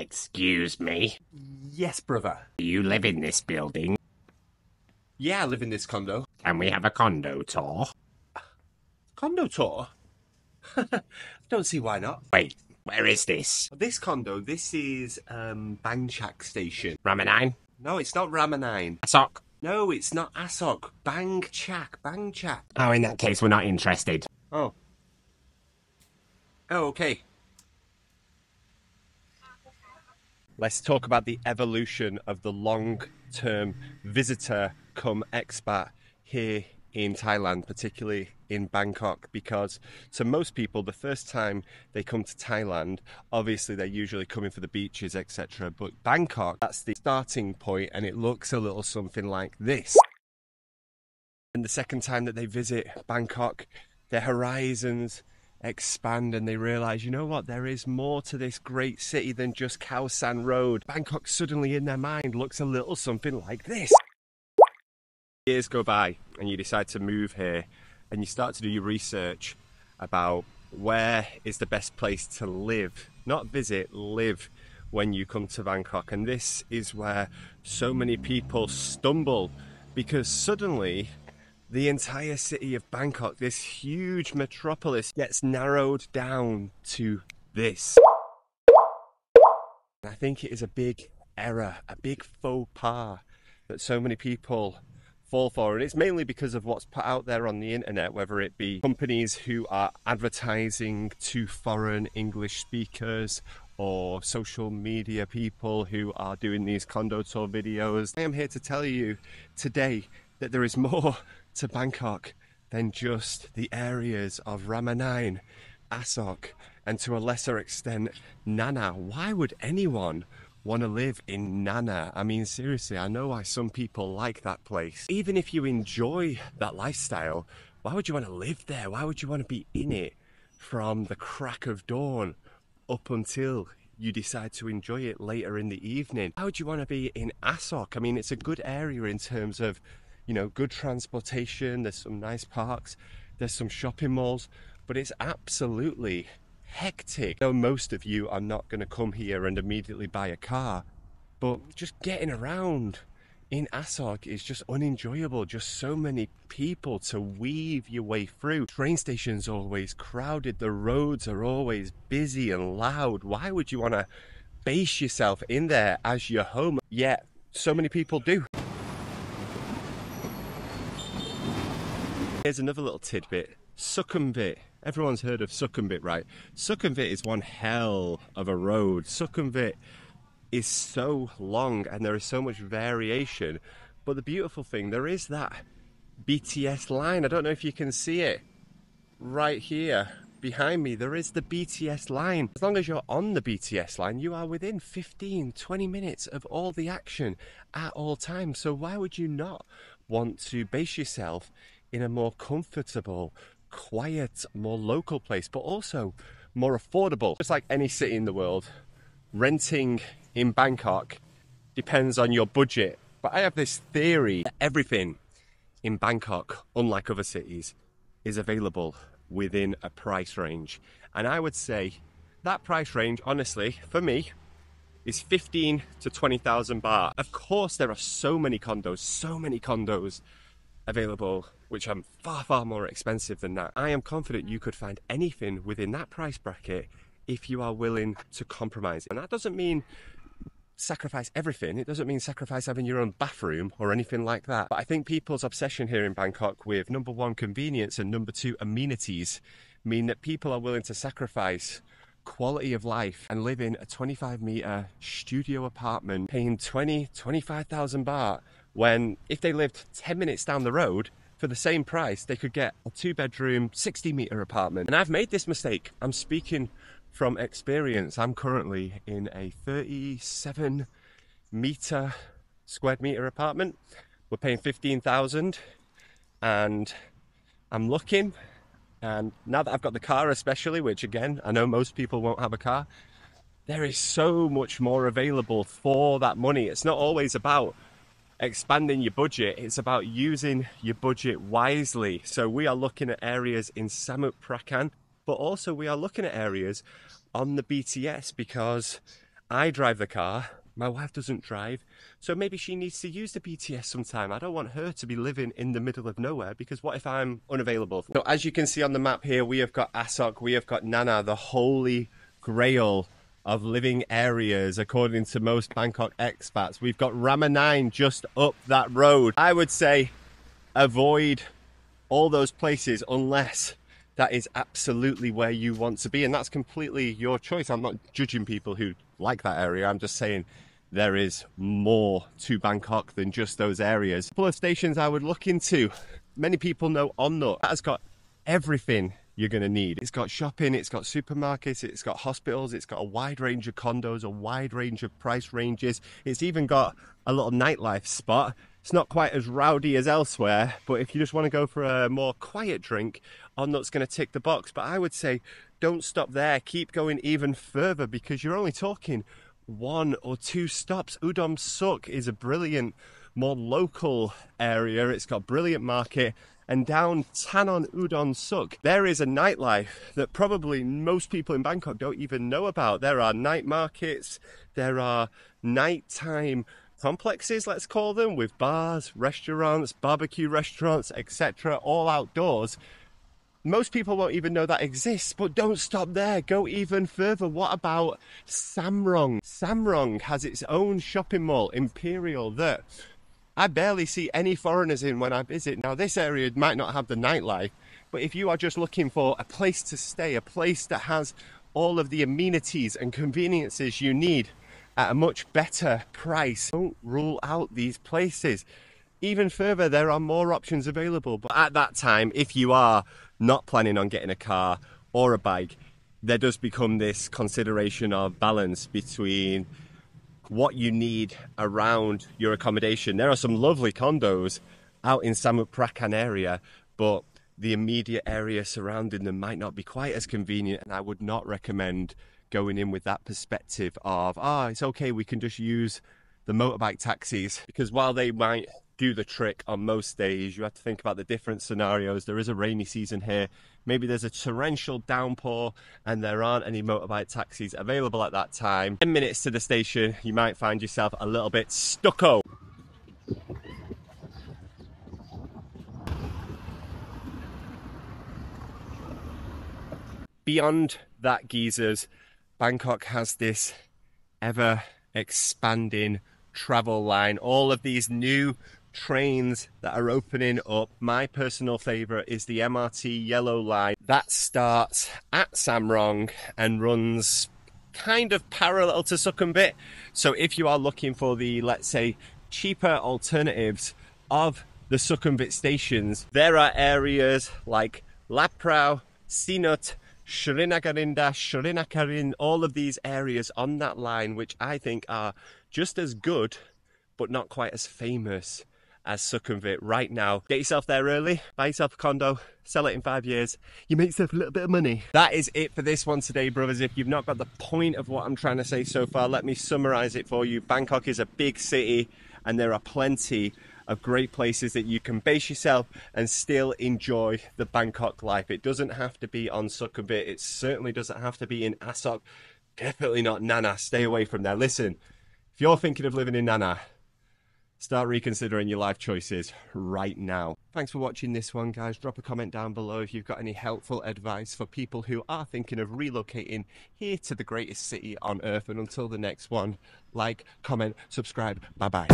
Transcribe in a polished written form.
Excuse me. Yes, brother. Do you live in this building? Yeah, I live in this condo. Can we have a condo tour? Condo tour? Don't see why not. Wait, where is this? This condo, this is Bangkok Station. Rama 9? No, it's not Rama 9. Asoke? No, it's not Asoke. Bangkok. Oh, in that case, we're not interested. Oh. Oh, okay. Let's talk about the evolution of the long-term visitor come expat here in Thailand, particularly in Bangkok, because to most people, the first time they come to Thailand, obviously they're usually coming for the beaches, etc. But Bangkok, that's the starting point, and it looks a little something like this. And the second time that they visit Bangkok, their horizons expand and they realize, you know what, there is more to this great city than just Khao San Road. Bangkok suddenly in their mind looks a little something like this. Years go by and you decide to move here and you start to do your research about where is the best place to live, not visit, live when you come to Bangkok. And this is where so many people stumble, because suddenly the entire city of Bangkok, this huge metropolis, gets narrowed down to this. And I think it is a big error, a big faux pas that so many people fall for. And it's mainly because of what's put out there on the internet, whether it be companies who are advertising to foreign English speakers or social media people who are doing these condo tour videos. I am here to tell you today that there is more to Bangkok than just the areas of Rama 9, Asoke, and to a lesser extent Nana. Why would anyone want to live in Nana? I mean, seriously, I know why some people like that place. Even if you enjoy that lifestyle, why would you want to live there? Why would you want to be in it from the crack of dawn up until you decide to enjoy it later in the evening? Why would you want to be in Asoke? I mean, it's a good area in terms of, you know, good transportation, there's some nice parks, there's some shopping malls, but it's absolutely hectic. I know most of you are not going to come here and immediately buy a car, but just getting around in Asoke is just unenjoyable. Just so many people to weave your way through. Train stations always crowded, the roads are always busy and loud. Why would you want to base yourself in there as your home? Yet so many people do. Here's another little tidbit. Sukhumvit. Everyone's heard of Sukhumvit, right? Sukhumvit is one hell of a road. Sukhumvit is so long and there is so much variation. But the beautiful thing, there is that BTS line. I don't know if you can see it right here behind me. There is the BTS line. As long as you're on the BTS line, you are within 15-20 minutes of all the action at all times. So why would you not want to base yourself in a more comfortable, quiet, more local place, but also more affordable? Just like any city in the world, renting in Bangkok depends on your budget. But I have this theory that everything in Bangkok, unlike other cities, is available within a price range. And I would say that price range, honestly, for me, is 15 to 20,000 baht. Of course, there are so many condos available which are far more expensive than that. I am confident you could find anything within that price bracket if you are willing to compromise. And that doesn't mean sacrifice everything. It doesn't mean sacrifice having your own bathroom or anything like that. But I think people's obsession here in Bangkok with number one, convenience, and number two, amenities, mean that people are willing to sacrifice quality of life and live in a 25-meter studio apartment paying 25,000 baht, when if they lived 10 minutes down the road for the same price, they could get a 2-bedroom 60-meter apartment. And I've made this mistake. I'm speaking from experience. I'm currently in a 37-meter square meter apartment. We're paying 15,000 and I'm looking, and now that I've got the car especially, which again, I know most people won't have a car, there is so much more available for that money. It's not always about expanding your budget, it's about using your budget wisely. So we are looking at areas in Samut Prakan, but also we are looking at areas on the BTS, because I drive the car. My wife doesn't drive, so maybe she needs to use the BTS sometime. I don't want her to be living in the middle of nowhere, because what if I'm unavailable? So as you can see on the map here, we have got Asoke, we have got Nana, the holy grail of living areas according to most Bangkok expats. We've got Rama 9 just up that road. I would say avoid all those places unless that is absolutely where you want to be, and that's completely your choice. I'm not judging people who like that area. I'm just saying there is more to Bangkok than just those areas. A couple of stations I would look into. Many people know Onnut. That has got everything you're going to need. It's got shopping, it's got supermarkets, it's got hospitals, it's got a wide range of condos, a wide range of price ranges. It's even got a little nightlife spot. It's not quite as rowdy as elsewhere, but if you just want to go for a more quiet drink, Onnut's going to tick the box. But I would say don't stop there. Keep going even further, because you're only talking 1 or 2 stops. Udom Suk is a brilliant, more local area. It's got brilliant market. And down Tanon Udon Suk, there is a nightlife that probably most people in Bangkok don't even know about. There are night markets, there are nighttime complexes, let's call them, with bars, restaurants, barbecue restaurants, etc., all outdoors. Most people won't even know that exists, but don't stop there. Go even further. What about Samrong? Samrong has its own shopping mall, Imperial, that I barely see any foreigners in when I visit. Now, this area might not have the nightlife, but if you are just looking for a place to stay, a place that has all of the amenities and conveniences you need at a much better price, don't rule out these places. Even further, there are more options available. But at that time, if you are not planning on getting a car or a bike, there does become this consideration of balance between what you need around your accommodation. There are some lovely condos out in Samut Prakan area, but the immediate area surrounding them might not be quite as convenient, and I would not recommend going in with that perspective of, it's okay, we can just use the motorbike taxis, because while they might do the trick on most days, you have to think about the different scenarios. There is a rainy season here, maybe there's a torrential downpour and there aren't any motorbike taxis available at that time. 10 minutes to the station, you might find yourself a little bit stucco. Beyond that, geezers, Bangkok has this ever expanding travel line. All of these new trains that are opening up. My personal favourite is the MRT Yellow Line. That starts at Samrong and runs kind of parallel to Sukhumvit. So if you are looking for the, let's say, cheaper alternatives of the Sukhumvit stations, there are areas like Laprau, Sinut, Srinagarinda, Srinakarin, all of these areas on that line, which I think are just as good, but not quite as famous as Sukhumvit right now. Get yourself there early, buy yourself a condo, sell it in 5 years, you make yourself a little bit of money. That is it for this one today, brothers. If you've not got the point of what I'm trying to say so far, let me summarize it for you. Bangkok is a big city, and there are plenty of great places that you can base yourself and still enjoy the Bangkok life. It doesn't have to be on Sukhumvit. It certainly doesn't have to be in Asoke. Definitely not Nana. Stay away from there. Listen, if you're thinking of living in Nana, start reconsidering your life choices right now. Thanks for watching this one, guys. Drop a comment down below if you've got any helpful advice for people who are thinking of relocating here to the greatest city on earth. And until the next one, like, comment, subscribe. Bye-bye.